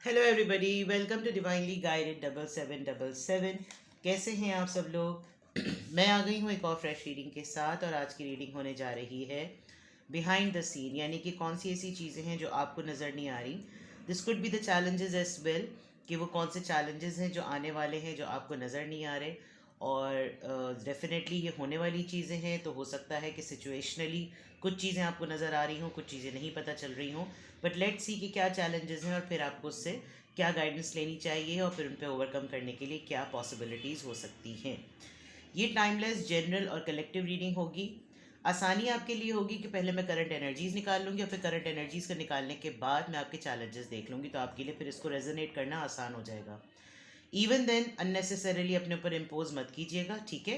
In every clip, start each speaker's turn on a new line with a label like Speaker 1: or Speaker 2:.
Speaker 1: Hello everybody, welcome to divinely guided 7777। कैसे हैं आप सब लोग? मैं आ गई हूँ एक और फ्रेश रीडिंग के साथ, और आज की रीडिंग होने जा रही है बिहाइंड द सीन, यानी कि कौन सी ऐसी चीज़ें हैं जो आपको नज़र नहीं आ रही। This could be the challenges as well, कि वो कौन से चैलेंजेस हैं जो आने वाले हैं जो आपको नज़र नहीं आ रहे। और डेफिनेटली ये होने वाली चीज़ें हैं, तो हो सकता है कि सिचुएशनली कुछ चीज़ें आपको नज़र आ रही हों, कुछ चीज़ें नहीं पता चल रही हों। बट लेट्स सी कि क्या चैलेंजेस हैं, और फिर आपको उससे क्या गाइडेंस लेनी चाहिए, और फिर उन पर ओवरकम करने के लिए क्या पॉसिबिलिटीज़ हो सकती हैं। ये टाइमलेस, जनरल और कलेक्टिव रीडिंग होगी। आसानी आपके लिए होगी कि पहले मैं करंट एनर्जीज निकाल लूँगी, और फिर करंट एनर्जीज को निकालने के बाद मैं आपके चैलेंजेस देख लूँगी, तो आपके लिए फिर इसको रेजोनेट करना आसान हो जाएगा। इवन देन अननेसेसरीली अपने ऊपर इम्पोज मत कीजिएगा, ठीक है?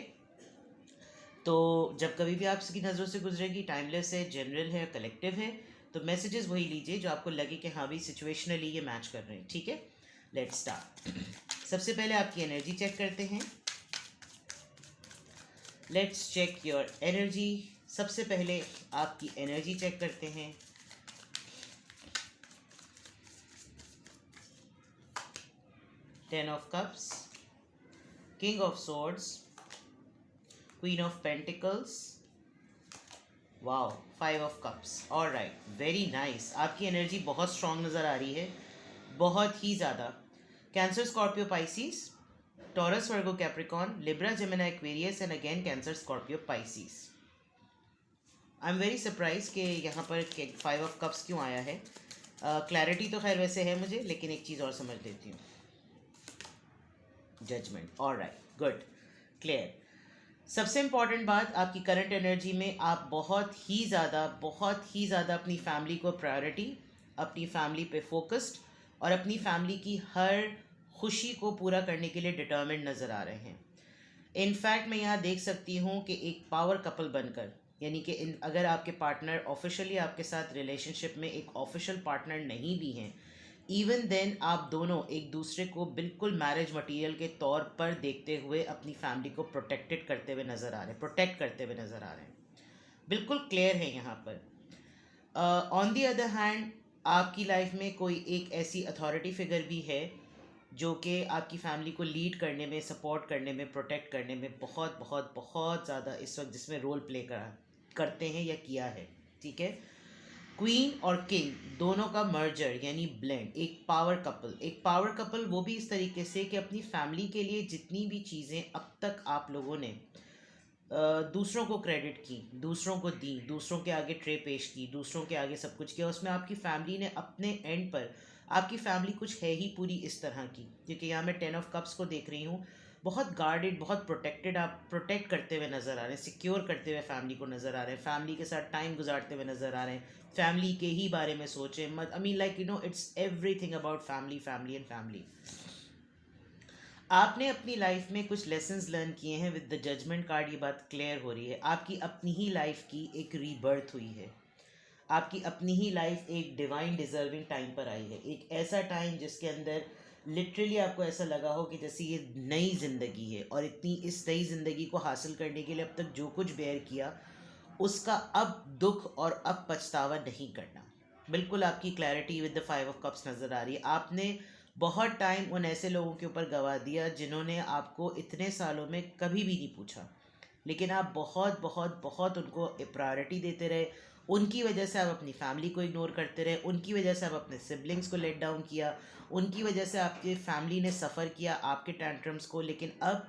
Speaker 1: तो जब कभी भी आपकी नज़रों से गुजरेगी, टाइमलेस है, जनरल है, कलेक्टिव है, तो मैसेजेस वही लीजिए जो आपको लगे कि हाँ भी सिचुएशनली ये मैच कर रहे हैं, ठीक है? Let's start. सबसे पहले आपकी एनर्जी चेक करते हैं। Let's check your energy. सबसे पहले आपकी एनर्जी चेक करते हैं। Ten of cups, king of swords, queen of pentacles, wow, five of cups. All right, very nice. आपकी एनर्जी बहुत स्ट्रांग नज़र आ रही है, बहुत ही ज़्यादा। Cancer, Scorpio, Pisces, Taurus, Virgo, Capricorn, Libra, Gemini, Aquarius and again Cancer, Scorpio, Pisces. I'm very surprise कि यहाँ पर फाइव ऑफ कप्स क्यों आया है। क्लैरिटी तो खैर वैसे है मुझे, लेकिन एक चीज़ और समझ लेती हूँ। Judgement. All right, good, clear. सबसे इम्पॉर्टेंट बात, आपकी करंट एनर्जी में आप बहुत ही ज़्यादा अपनी फैमिली को प्रायोरिटी, अपनी फैमिली पे फोकस्ड, और अपनी फैमिली की हर खुशी को पूरा करने के लिए डिटर्मिन्ड नज़र आ रहे हैं। इनफैक्ट मैं यहाँ देख सकती हूँ कि एक पावर कपल बनकर, यानी कि अगर आपके पार्टनर ऑफिशियली आपके साथ रिलेशनशिप में एक ऑफिशियल पार्टनर नहीं भी हैं, इवन देन आप दोनों एक दूसरे को बिल्कुल मैरिज मटेरियल के तौर पर देखते हुए अपनी फैमिली को प्रोटेक्टेड करते हुए नज़र आ रहे हैं, प्रोटेक्ट करते हुए नज़र आ रहे हैं। बिल्कुल क्लियर है यहाँ पर। ऑन दी अदर हैंड, आपकी लाइफ में कोई एक ऐसी अथॉरिटी फिगर भी है जो कि आपकी फैमिली को लीड करने में, सपोर्ट करने में, प्रोटेक्ट करने में बहुत बहुत बहुत ज़्यादा इस वक्त जिसमें रोल प्ले करते हैं या किया है, ठीक है? क्वीन और किंग दोनों का मर्जर यानी ब्लेंड, एक पावर कपल वो भी इस तरीके से कि अपनी फैमिली के लिए जितनी भी चीज़ें अब तक आप लोगों ने दूसरों को क्रेडिट की, दूसरों को दी, दूसरों के आगे ट्रे पेश की, दूसरों के आगे सब कुछ किया, उसमें आपकी फैमिली ने अपने एंड पर, आपकी फैमिली कुछ है ही पूरी इस तरह की, क्योंकि यहाँ मैं टेन ऑफ कप्स को देख रही हूँ। बहुत गार्डेड, बहुत प्रोटेक्टेड, आप प्रोटेक्ट करते हुए नज़र आ रहे हैं, सिक्योर करते हुए फैमिली को नज़र आ रहे हैं, फैमिली के साथ टाइम गुजारते हुए नज़र आ रहे हैं, फैमिली के ही बारे में सोचें मत। I mean like it's everything about family, family and family. आपने अपनी लाइफ में कुछ लेसन्स लर्न किए हैं। विद द जजमेंट कार्ड ये बात क्लियर हो रही है, आपकी अपनी ही लाइफ की एक रीबर्थ हुई है। आपकी अपनी ही लाइफ एक डिवाइन डिजर्विंग टाइम पर आई है, एक ऐसा टाइम जिसके अंदर लिटरली आपको ऐसा लगा हो कि जैसे ये नई ज़िंदगी है, और इतनी इस नई ज़िंदगी को हासिल करने के लिए अब तक जो कुछ बेयर किया, उसका अब दुख और अब पछतावा नहीं करना। बिल्कुल आपकी clarity with the five of cups नज़र आ रही है। आपने बहुत टाइम उन ऐसे लोगों के ऊपर गवा दिया जिन्होंने आपको इतने सालों में कभी भी नहीं पूछा, लेकिन आप बहुत बहुत बहुत उनको प्रायोरिटी देते रहे। उनकी वजह से आप अपनी फैमिली को इग्नोर करते रहे, उनकी वजह से आप अपने सिबलिंग्स को लेट डाउन किया, उनकी वजह से आपके फैमिली ने सफ़र किया आपके टैंट्रम्स को। लेकिन अब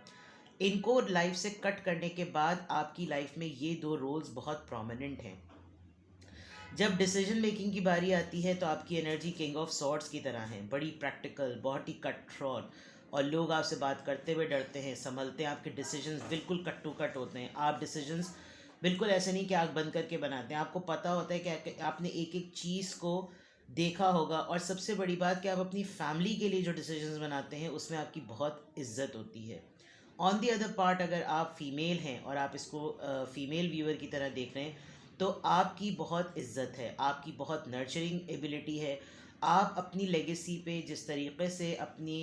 Speaker 1: इनको लाइफ से कट करने के बाद आपकी लाइफ में ये दो रोल्स बहुत प्रोमिनेंट हैं। जब डिसीजन मेकिंग की बारी आती है तो आपकी एनर्जी किंग ऑफ सॉर्ड्स की तरह है, बड़ी प्रैक्टिकल, बहुत ही कट थ्रॉट, और लोग आपसे बात करते हुए डरते हैं, संभलते हैं। आपके डिसीजंस बिल्कुल कट टू कट होते हैं। आप डिसीजंस बिल्कुल ऐसे नहीं कि आँख बंद करके बनाते हैं, आपको पता होता है कि आपने एक एक चीज़ को देखा होगा। और सबसे बड़ी बात कि आप अपनी फैमिली के लिए जो डिसीजंस बनाते हैं उसमें आपकी बहुत इज्जत होती है। ऑन दी अदर पार्ट, अगर आप फीमेल हैं और आप इसको फीमेल व्यूअर की तरह देख रहे हैं, तो आपकी बहुत इज्जत है, आपकी बहुत नर्चरिंग एबिलिटी है। आप अपनी लेगेसी पे जिस तरीके से अपनी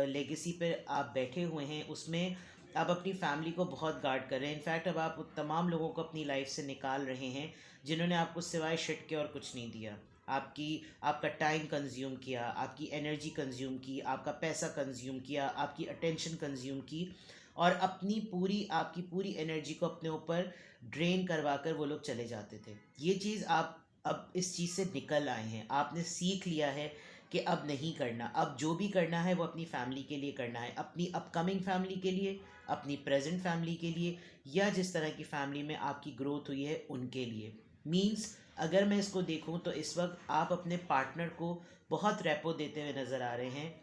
Speaker 1: लेगेसी पे आप बैठे हुए हैं, उसमें आप अपनी फैमिली को बहुत गार्ड कर रहे हैं। इनफैक्ट अब आप तमाम लोगों को अपनी लाइफ से निकाल रहे हैं जिन्होंने आपको सिवाय शिट के और कुछ नहीं दिया। आपका टाइम कंज्यूम किया, आपकी एनर्जी कंज्यूम की, आपका पैसा कंज्यूम किया, आपकी अटेंशन कंज्यूम की, और आपकी पूरी एनर्जी को अपने ऊपर ड्रेन करवा कर वो लोग चले जाते थे। ये चीज़ आप अब इस चीज़ से निकल आए हैं, आपने सीख लिया है कि अब नहीं करना, अब जो भी करना है वो अपनी फैमिली के लिए करना है, अपनी अपकमिंग फैमिली के लिए, अपनी प्रेजेंट फैमिली के लिए, या जिस तरह की फैमिली में आपकी ग्रोथ हुई है उनके लिए। मीन्स अगर मैं इसको देखूं तो इस वक्त आप अपने पार्टनर को बहुत रेपो देते हुए नज़र आ रहे हैं,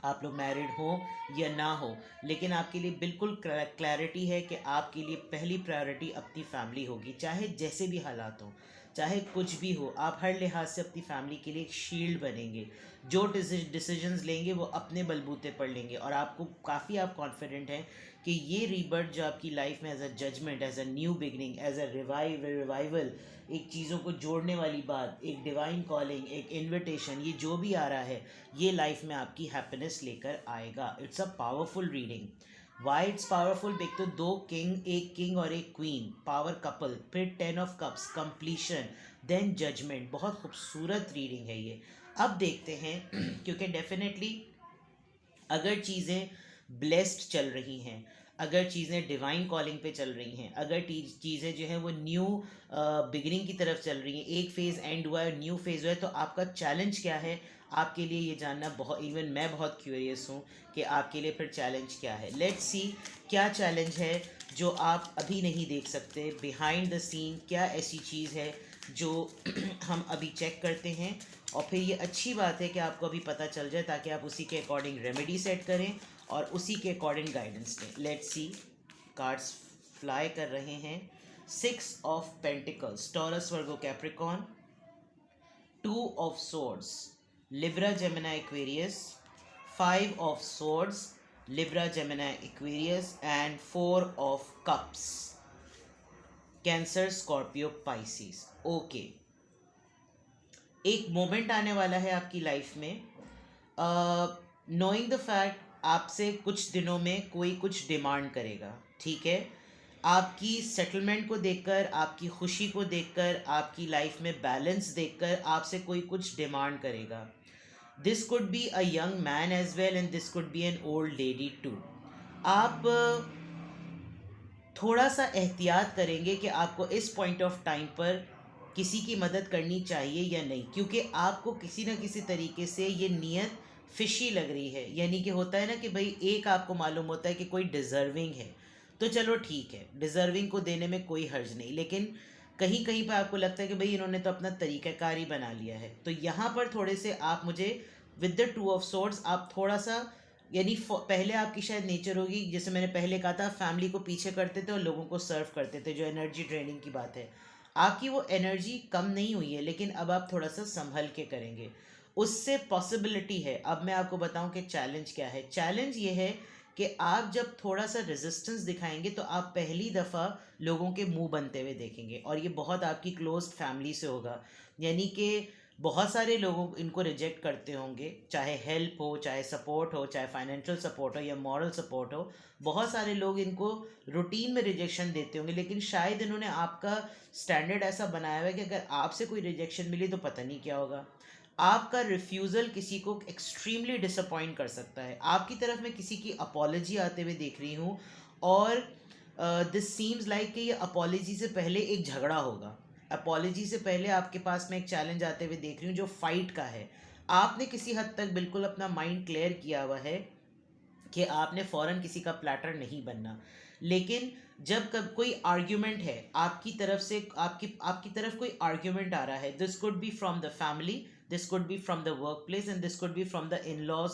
Speaker 1: आप लोग मैरिड हो या ना हो, लेकिन आपके लिए बिल्कुल क्लैरिटी है कि आपके लिए पहली प्रायोरिटी अपनी फैमिली होगी, चाहे जैसे भी हालात हों, चाहे कुछ भी हो, आप हर लिहाज से अपनी फैमिली के लिए एक शील्ड बनेंगे। जो डिसीजंस लेंगे वो अपने बलबूते पर लेंगे, और आपको काफ़ी आप कॉन्फिडेंट हैं कि ये रीबर्थ जो आपकी लाइफ में as a judgement, as a new beginning, as a revival, एक चीज़ों को जोड़ने वाली बात, एक डिवाइन कॉलिंग, एक इनविटेशन, ये जो भी आ रहा है ये लाइफ में आपकी हैप्पीनेस लेकर आएगा। It's a powerful reading. Why it's powerful? देख तो दो किंग, एक किंग और एक क्वीन, पावर कपल, फिर 10 of cups, completion, then judgement. बहुत खूबसूरत रीडिंग है ये। अब देखते हैं क्योंकि डेफिनेटली अगर चीज़ें ब्लेस्ड चल रही हैं, अगर चीज़ें डिवाइन कॉलिंग पे चल रही हैं, अगर चीज़ें जो हैं वो न्यू बिगिनिंग की तरफ चल रही हैं, एक फ़ेज़ एंड हुआ है, न्यू फ़ेज़ हुआ है, तो आपका चैलेंज क्या है? आपके लिए ये जानना बहुत, इवन मैं बहुत क्यूरियस हूँ कि आपके लिए फिर चैलेंज क्या है। लेट्स सी क्या चैलेंज है जो आप अभी नहीं देख सकते बिहाइंड द सीन। क्या ऐसी चीज़ है जो हम अभी चेक करते हैं, और फिर ये अच्छी बात है कि आपको अभी पता चल जाए ताकि आप उसी के अकॉर्डिंग रेमेडी सेट करें और उसी के अकॉर्डिंग गाइडेंस दें। लेट्स सी, कार्ड्स फ्लाई कर रहे हैं। 6 of pentacles, taurus, Virgo, Capricorn. 2 of swords, Libra, Gemini, Aquarius. 5 of swords, Libra, Gemini, Aquarius, and 4 of cups, cancer, Scorpio, Pisces. Okay, एक moment आने वाला है आपकी लाइफ में, नोइंग द फैक्ट आपसे कुछ दिनों में कोई कुछ डिमांड करेगा, ठीक है? आपकी सेटलमेंट को देखकर, आपकी खुशी को देखकर, आपकी लाइफ में बैलेंस देखकर आपसे कोई कुछ डिमांड करेगा। This could be a young man as well and this could be an old lady too. आप थोड़ा सा एहतियात करेंगे कि आपको इस पॉइंट ऑफ टाइम पर किसी की मदद करनी चाहिए या नहीं, क्योंकि आपको किसी न किसी तरीके से ये नीयत फिशी लग रही है। यानी कि होता है ना कि भाई एक आपको मालूम होता है कि कोई डिज़र्विंग है, तो चलो ठीक है, डिज़र्विंग को देने में कोई हर्ज नहीं, लेकिन कहीं कहीं पर आपको लगता है कि भाई इन्होंने तो अपना तरीक़ाकार ही बना लिया है। तो यहाँ पर थोड़े से आप मुझे विद द 2 ऑफ सोर्ड्स आप थोड़ा सा, यानी पहले आपकी शायद नेचर होगी, जैसे मैंने पहले कहा था, फैमिली को पीछे करते थे और लोगों को सर्व करते थे, जो एनर्जी ड्रेनिंग की बात है। आपकी वो एनर्जी कम नहीं हुई है, लेकिन अब आप थोड़ा सा संभल के करेंगे, उससे पॉसिबिलिटी है। अब मैं आपको बताऊं कि चैलेंज क्या है। चैलेंज ये है कि आप जब थोड़ा सा रेजिस्टेंस दिखाएंगे तो आप पहली दफ़ा लोगों के मुंह बनते हुए देखेंगे, और ये बहुत आपकी क्लोज फैमिली से होगा। यानी कि बहुत सारे लोगों इनको रिजेक्ट करते होंगे, चाहे हेल्प हो, चाहे सपोर्ट हो, चाहे फाइनेंशियल सपोर्ट हो या मॉरल सपोर्ट हो। बहुत सारे लोग इनको रूटीन में रिजेक्शन देते होंगे, लेकिन शायद इन्होंने आपका स्टैंडर्ड ऐसा बनाया हुआ है कि अगर आपसे कोई रिजेक्शन मिली तो पता नहीं क्या होगा। आपका रिफ्यूज़ल किसी को एक्सट्रीमली डिसअपॉइंट कर सकता है। आपकी तरफ मैं किसी की अपॉलॉजी आते हुए देख रही हूँ, और दिस सीम्स लाइक कि ये अपॉलॉजी से पहले एक झगड़ा होगा। अपॉलॉजी से पहले आपके पास में एक चैलेंज आते हुए देख रही हूँ जो फाइट का है। आपने किसी हद तक बिल्कुल अपना माइंड क्लियर किया हुआ है कि आपने फ़ौरन किसी का प्लेटर नहीं बनना, लेकिन जब कब कोई आर्ग्यूमेंट है आपकी तरफ से, आपकी तरफ कोई आर्ग्यूमेंट आ रहा है, this could be from the family, this could be from the workplace, and this could be from the in laws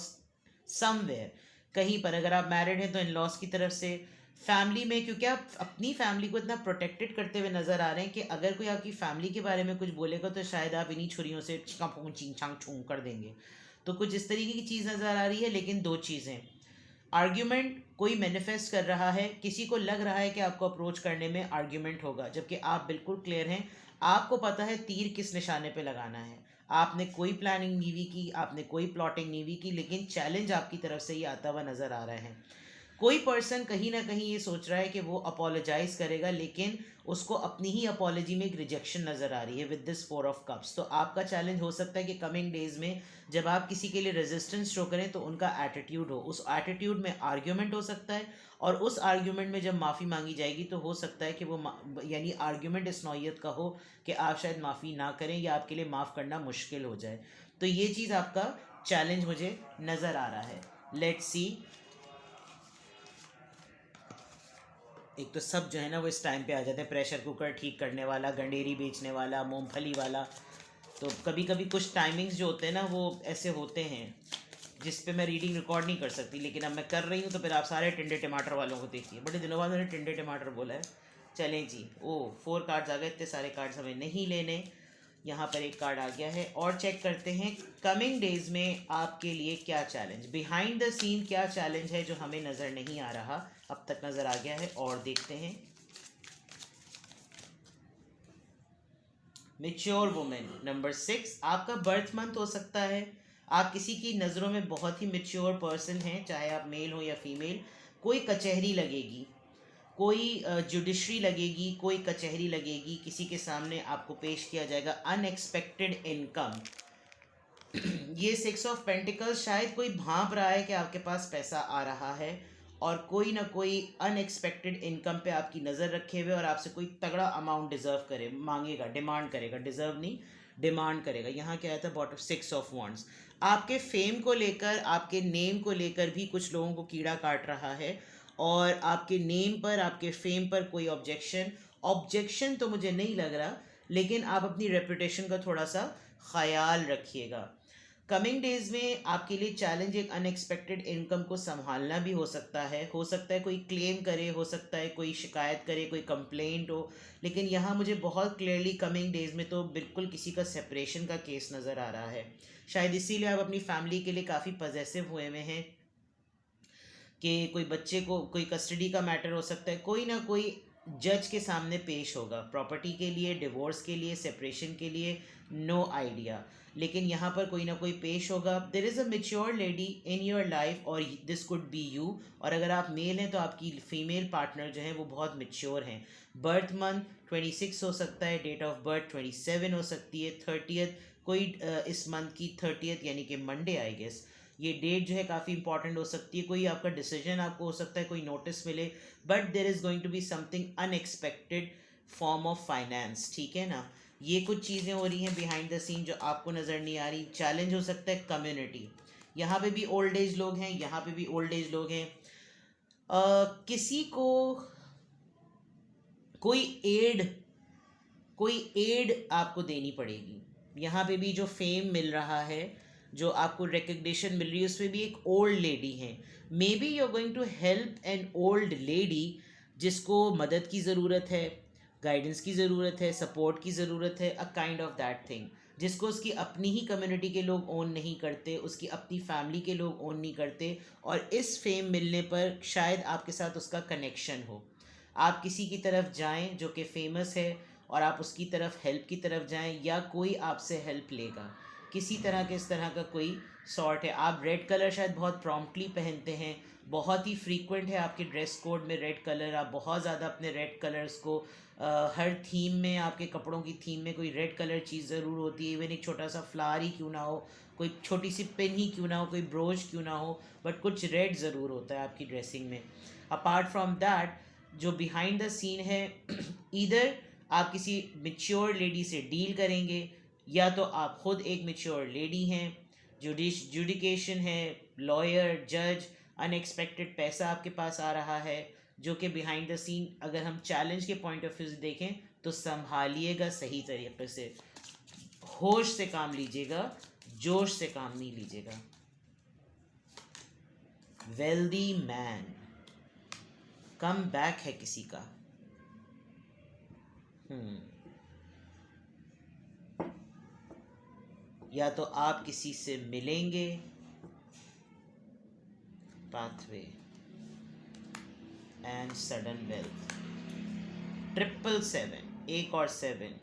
Speaker 1: somewhere. कहीं पर अगर आप मैरिड हैं तो इन लॉज की तरफ से, फैमिली में, क्योंकि आप अपनी फैमिली को इतना प्रोटेक्टेड करते हुए नज़र आ रहे हैं कि अगर कोई आपकी फैमिली के बारे में कुछ बोलेगा तो शायद आप इन्हीं छुरियों से चिंग छांग छूंग कर देंगे। तो कुछ इस तरीके की चीज़ नज़र आ रही है। लेकिन दो चीज़ें, आर्ग्यूमेंट कोई मैनिफेस्ट कर रहा है, किसी को लग रहा है कि आपको अप्रोच करने में आर्ग्यूमेंट होगा, जबकि आप बिल्कुल क्लियर हैं, आपको पता है तीर किस निशाने पे लगाना है। आपने कोई प्लानिंग नहीं भी की, आपने कोई प्लॉटिंग नहीं भी की, लेकिन चैलेंज आपकी तरफ से ही आता हुआ नज़र आ रहा है। कोई पर्सन कहीं ना कहीं ये सोच रहा है कि वो अपोलोजाइज करेगा, लेकिन उसको अपनी ही अपॉलोजी में एक रिजेक्शन नज़र आ रही है विद दिस 4 ऑफ कप्स। तो आपका चैलेंज हो सकता है कि कमिंग डेज में जब आप किसी के लिए रेजिस्टेंस शो करें तो उनका एटीट्यूड हो, उस एटीट्यूड में आर्ग्यूमेंट हो सकता है, और उस आर्ग्यूमेंट में जब माफ़ी मांगी जाएगी तो हो सकता है कि वो यानी आर्ग्यूमेंट इस नौयत का हो कि आप शायद माफ़ी ना करें या आपके लिए माफ़ करना मुश्किल हो जाए। तो ये चीज़ आपका चैलेंज मुझे नज़र आ रहा है। Let's see. एक तो सब जो है ना वो इस टाइम पे आ जाते हैं, प्रेशर कुकर ठीक करने वाला, गंडेरी बेचने वाला, मूंगफली वाला। तो कभी कभी कुछ टाइमिंग्स जो होते हैं ना वो ऐसे होते हैं जिस पे मैं रीडिंग रिकॉर्ड नहीं कर सकती, लेकिन अब मैं कर रही हूँ तो फिर आप सारे टिंडे टमाटर वालों को देखिए, बड़े दिनों बाद मैंने टिंडे टमाटर बोला है। चलें जी, ओ 4 कार्ड्स आ गए, इतने सारे कार्ड्स हमें नहीं लेने। यहाँ पर एक कार्ड आ गया है और चेक करते हैं कमिंग डेज में आपके लिए क्या चैलेंज, बिहाइंड द सीन क्या चैलेंज है जो हमें नज़र नहीं आ रहा, अब तक नज़र आ गया है और देखते हैं। मेच्योर वुमेन नंबर 6, आपका बर्थ मंथ हो सकता है। आप किसी की नज़रों में बहुत ही मेच्योर पर्सन हैं, चाहे आप मेल हो या फीमेल। कोई कचहरी लगेगी, कोई जुडिशरी लगेगी, कोई कचहरी लगेगी, किसी के सामने आपको पेश किया जाएगा अनएक्सपेक्टेड इनकम। ये 6 ऑफ पेंटिकल्स, शायद कोई भांप रहा है कि आपके पास पैसा आ रहा है और कोई ना कोई अनएक्सपेक्टेड इनकम पे आपकी नज़र रखे हुए और आपसे कोई तगड़ा अमाउंट डिज़र्व करे, मांगेगा, डिमांड करेगा, डिज़र्व नहीं डिमांड करेगा। यहाँ क्या आता है, बॉटम 6 ऑफ वॉन्ड्स। आपके फेम को लेकर, आपके नेम को लेकर भी कुछ लोगों को कीड़ा काट रहा है, और आपके नेम पर, आपके फेम पर कोई ऑब्जेक्शन ऑब्जेक्शन तो मुझे नहीं लग रहा, लेकिन आप अपनी रेपुटेशन का थोड़ा सा ख्याल रखिएगा। कमिंग डेज में आपके लिए चैलेंज एक अनएक्सपेक्टेड इनकम को संभालना भी हो सकता है। कोई क्लेम करे, हो सकता है कोई शिकायत करे, कोई कंप्लेंट हो, लेकिन यहाँ मुझे बहुत क्लियरली कमिंग डेज में तो बिल्कुल किसी का सेपरेशन का केस नज़र आ रहा है। शायद इसीलिए आप अपनी फैमिली के लिए काफ़ी पजेसिव हुए में हैं कि कोई बच्चे को, कोई कस्टडी का मैटर हो सकता है, कोई ना कोई जज के सामने पेश होगा प्रॉपर्टी के लिए, डिवोर्स के लिए, सेपरेशन के लिए, नो आइडिया, लेकिन यहाँ पर कोई ना कोई पेश होगा। There is a mature lady in your life और दिस कुड बी यू, और अगर आप मेल हैं तो आपकी फीमेल पार्टनर जो है वो बहुत मेच्योर हैं। बर्थ मंथ 26 हो सकता है, डेट ऑफ बर्थ 27 हो सकती है, 30th, कोई इस मंथ की 30th यानी कि मंडे आई गेस, ये डेट जो है काफ़ी इंपॉर्टेंट हो सकती है। कोई आपका डिसीजन आपको हो सकता है, कोई नोटिस मिले, but there is going to be something unexpected form of finance, ठीक है ना। ये कुछ चीज़ें हो रही हैं बिहाइंड द सीन जो आपको नज़र नहीं आ रही। चैलेंज हो सकता है कम्युनिटी, यहाँ पे भी ओल्ड एज लोग हैं, यहाँ पे भी ओल्ड एज लोग हैं। किसी को कोई एड कोई एड आपको देनी पड़ेगी। यहाँ पे भी जो फेम मिल रहा है, जो आपको रिकग्निशन मिल रही है, उसमें भी एक ओल्ड लेडी है। Maybe you are going to help an old lady जिसको मदद की ज़रूरत है, गाइडेंस की ज़रूरत है, सपोर्ट की ज़रूरत है, a kind of that thing, जिसको उसकी अपनी ही कम्युनिटी के लोग ओन नहीं करते, उसकी अपनी फैमिली के लोग ओन नहीं करते, और इस फेम मिलने पर शायद आपके साथ उसका कनेक्शन हो। आप किसी की तरफ जाएं जो कि फेमस है और आप उसकी तरफ, हेल्प की तरफ जाएं, या कोई आपसे हेल्प लेगा, किसी तरह के इस तरह का कोई सॉर्ट है। आप रेड कलर शायद बहुत प्रॉम्प्टली पहनते हैं, बहुत ही फ्रीक्वेंट है आपके ड्रेस कोड में रेड कलर, आप बहुत ज़्यादा अपने रेड कलर्स को हर थीम में, आपके कपड़ों की थीम में कोई रेड कलर चीज़ ज़रूर होती है। इवन एक छोटा सा फ्लावर ही क्यों ना हो, कोई छोटी सी पिन ही क्यों ना हो, कोई ब्रोच क्यों ना हो, बट कुछ रेड ज़रूर होता है आपकी ड्रेसिंग में। अपार्ट फ्रॉम दैट, जो बिहाइंड द सीन है, इधर आप किसी मेच्योर लेडी से डील करेंगे, या तो आप खुद एक मेच्योर लेडी हैं, जुडिकेशन है, लॉयर, जज, अनएक्सपेक्टेड पैसा आपके पास आ रहा है, जो कि बिहाइंड द सीन अगर हम चैलेंज के पॉइंट ऑफ व्यू से देखें तो संभालिएगा सही तरीके से, होश से काम लीजिएगा, जोश से काम नहीं लीजिएगा। वेल्दी मैन, कम बैक है किसी का। या तो आप किसी से मिलेंगे, पाथवे एंड सडन वेल्थ, 777, एक और 7,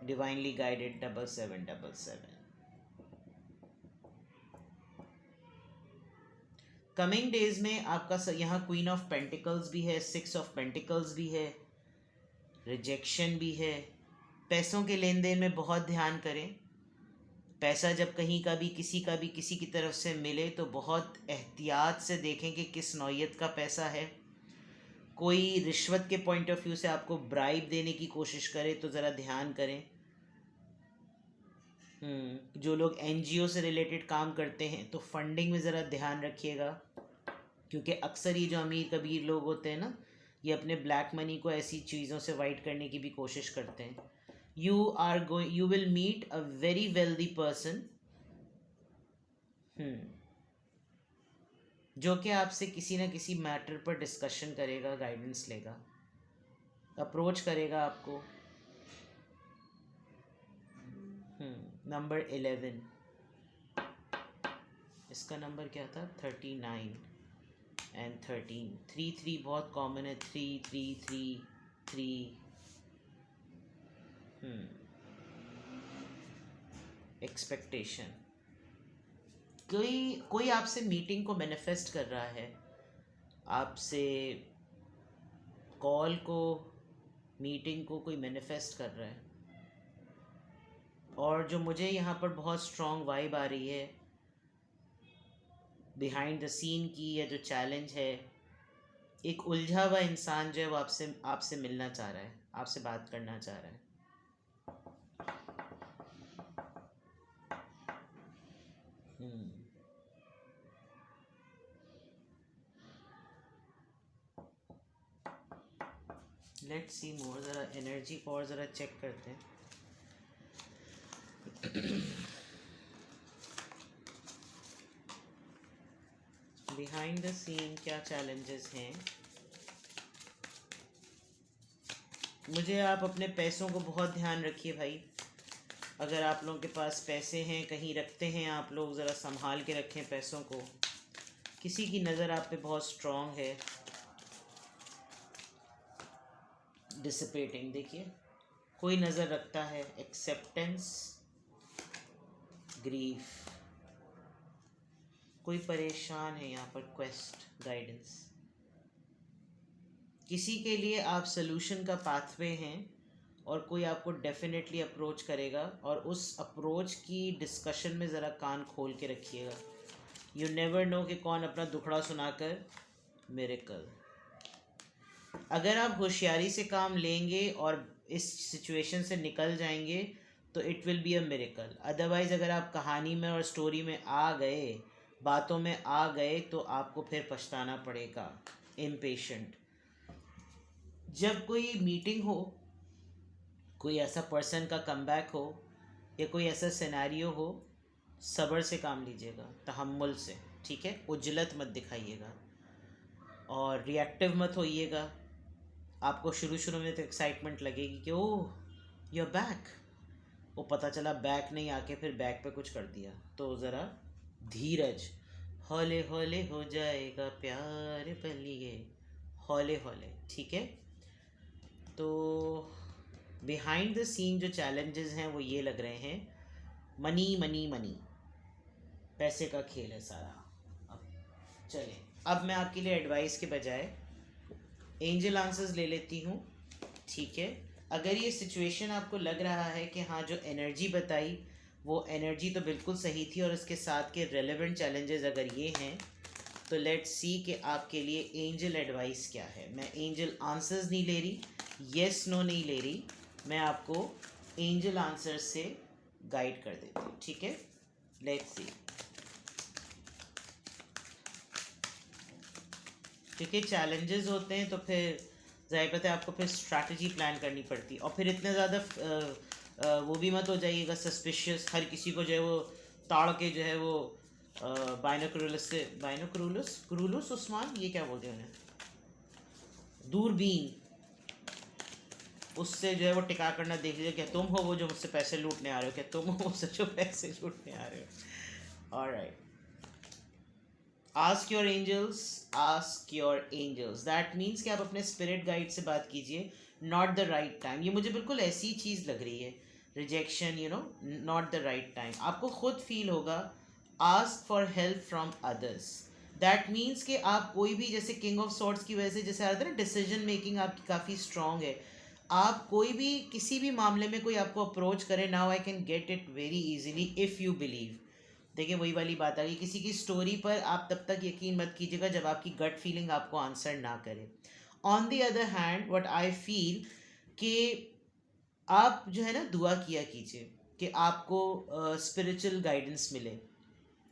Speaker 1: डिवाइनली गाइडेड 7777। कमिंग डेज में आपका यहाँ क्वीन ऑफ पेंटिकल्स भी है, 6 ऑफ पेंटिकल्स भी है, रिजेक्शन भी है। पैसों के लेन देन में बहुत ध्यान करें। पैसा जब कहीं का भी किसी की तरफ से मिले तो बहुत एहतियात से देखें कि किस नौइयत का पैसा है। कोई रिश्वत के पॉइंट ऑफ व्यू से आपको ब्राइब देने की कोशिश करे तो ज़रा ध्यान करें। जो लोग एनजीओ से रिलेटेड काम करते हैं तो फंडिंग में ज़रा ध्यान रखिएगा, क्योंकि अक्सर ये जो अमीर कबीर लोग होते हैं ना, ये अपने ब्लैक मनी को ऐसी चीज़ों से वाइट करने की भी कोशिश करते हैं। you will meet a very wealthy person जो कि आपसे किसी ना किसी मैटर पर डिस्कशन करेगा, गाइडेंस लेगा, अप्रोच करेगा आपको। नंबर 11, इसका नंबर क्या था? 39 एंड 13। 3 बहुत कॉमन है। 3 एक्सपेक्टेशन। कोई आपसे मीटिंग को मैनिफेस्ट कर रहा है, आपसे कॉल को, मीटिंग को कोई मैनिफेस्ट कर रहा है। और जो मुझे यहाँ पर बहुत स्ट्रॉन्ग वाइब आ रही है बिहाइंड द सीन की, या जो चैलेंज है, एक उलझा हुआ इंसान जो है वो आपसे मिलना चाह रहा है, आपसे बात करना चाह रहा है। लेट्स सी मोर। ज़रा एनर्जी को और ज़रा चेक करते हैं। बिहाइंड द सीन क्या चैलेंजेस हैं? मुझे आप अपने पैसों को बहुत ध्यान रखिए भाई। अगर आप लोगों के पास पैसे हैं, कहीं रखते हैं आप लोग, ज़रा संभाल के रखें पैसों को। किसी की नज़र आप पे बहुत स्ट्रॉन्ग है। डिसिपेटिंग, देखिए कोई नज़र रखता है। एक्सेप्टेंस, ग्रीफ, कोई परेशान है यहाँ पर। Quest, guidance. किसी के लिए आप सलूशन का पाथवे हैं और कोई आपको डेफिनेटली अप्रोच करेगा, और उस अप्रोच की डिस्कशन में ज़रा कान खोल के रखिएगा। यू नेवर नो कि कौन अपना दुखड़ा सुनाकर मिरेकल। अगर आप होशियारी से काम लेंगे और इस सिचुएशन से निकल जाएंगे तो it will be a miracle. Otherwise अगर आप कहानी में और स्टोरी में आ गए, बातों में आ गए, तो आपको फिर पछताना पड़ेगा। इम्पेशेंट। जब कोई मीटिंग हो, कोई ऐसा पर्सन का कमबैक हो, या कोई ऐसा सिनेरियो हो, सब्र से काम लीजिएगा, तहम्मुल से, ठीक है? उजलत मत दिखाइएगा और रिएक्टिव मत होइएगा। आपको शुरू में तो एक्साइटमेंट लगेगी कि ओह यू आर बैक, वो पता चला बैक नहीं, आके फिर बैक पे कुछ कर दिया। तो ज़रा धीरज, हौले हौले हो जाएगा प्यार बलिए, हौले हौले, ठीक है? तो बिहाइंड द सीन जो चैलेंजेस हैं वो ये लग रहे हैं। मनी मनी मनी, पैसे का खेल है सारा। अब चलें, अब मैं आपके लिए एडवाइस के बजाय एंजल आंसर्स ले लेती हूँ, ठीक है? अगर ये सिचुएशन आपको लग रहा है कि हाँ, जो एनर्जी बताई वो एनर्जी तो बिल्कुल सही थी, और इसके साथ के रेलेवेंट चैलेंजेस अगर ये हैं, तो लेट्स सी कि आपके लिए एंजल एडवाइस क्या है। मैं एंजल आंसर्स नहीं ले रही, येस नो नहीं ले रही, मैं आपको एंजल आंसर्स से गाइड कर देती हूँ, ठीक है? Let's see. क्योंकि चैलेंजेस होते हैं तो फिर ज़ाहिर बात है आपको फिर स्ट्रैटेजी प्लान करनी पड़ती है। और फिर इतने ज़्यादा वो भी मत हो जाइएगा सस्पिशियस, हर किसी को जो है वो ताड़ के जो है वो क्रूलस उस्मान, ये क्या बोलते हैं उन्हें, दूरबीन, उससे जो है वो टिका करना देख लीजिए, क्या तुम हो वो जो मुझसे पैसे लूटने आ रहे हो, क्या तुम हो मुझसे जो पैसे लूटने आ रहे हो। Alright, ask your angels, ask your angels. That means कि आप अपने स्पिरिट गाइड से बात कीजिए। नॉट द राइट टाइम, ये मुझे बिल्कुल ऐसी चीज़ लग रही है, rejection, you know, not the right time. आपको खुद फील होगा। Ask for help from others. That means कि आप कोई भी, जैसे किंग ऑफ सॉर्ड्स की वजह से जैसे आ रहा था ना, डिसीजन मेकिंग आपकी काफ़ी स्ट्रांग है। आप कोई भी किसी भी मामले में कोई आपको अप्रोच करे, now I can get it very easily if you believe. देखिए वही वाली बात आ गई, किसी की स्टोरी पर आप तब तक यकीन मत कीजिएगा जब आपकी गट फीलिंग आपको आंसर ना करे। On the other hand what I feel कि आप जो है ना दुआ किया कीजिए कि आपको स्पिरिचुअल गाइडेंस मिले।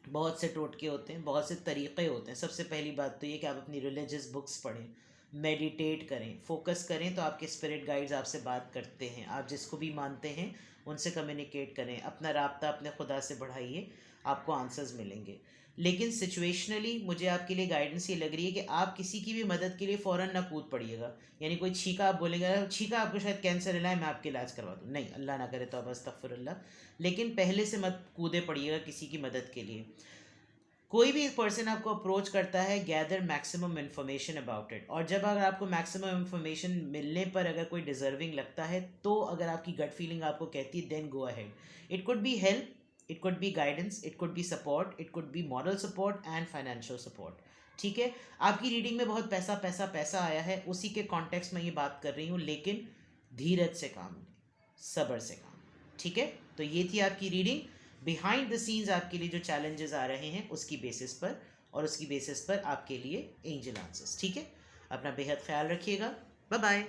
Speaker 1: बहुत से टोटके होते हैं, बहुत से तरीक़े होते हैं। सबसे पहली बात तो ये कि आप अपनी रिलीजियस बुक्स पढ़ें, मेडिटेट करें, फोकस करें, तो आपके स्पिरिट गाइड्स आपसे बात करते हैं। आप जिसको भी मानते हैं उनसे कम्युनिकेट करें, अपना राब्ता अपने खुदा से बढ़ाइए, आपको आंसर्स मिलेंगे। लेकिन सिचुएशनली मुझे आपके लिए गाइडेंस ये लग रही है कि आप किसी की भी मदद के लिए फ़ौरन ना कूद पड़िएगा। यानी कोई छीका, आप बोलेंगे छीका आपको शायद कैंसर है, मैं आपके इलाज करवा दूँ, नहीं, अल्लाह ना करे, तो बस अस्तगफिरुल्लाह। लेकिन पहले से मत कूदे पड़िएगा किसी की मदद के लिए। कोई भी पर्सन आपको अप्रोच करता है, gather maximum information about it. और जब अगर आपको मैक्सिमम इन्फॉर्मेशन मिलने पर अगर कोई डिजर्विंग लगता है, तो अगर आपकी गट फीलिंग आपको कहती है, then go ahead. It could be help, it could be guidance, it could be support, it could be moral support and financial support. ठीक है, आपकी रीडिंग में बहुत पैसा पैसा पैसा आया है, उसी के कॉन्टेक्स्ट में ये बात कर रही हूँ, लेकिन धीरज से काम लें, सब्र से काम। ठीक है, तो ये थी आपकी रीडिंग। बिहाइंड द सीन्स आपके लिए जो चैलेंजेस आ रहे हैं उसकी बेसिस पर, और उसकी बेसिस पर आपके लिए एंजल आंसर्स। ठीक है, अपना बेहद ख्याल रखिएगा। Bye bye.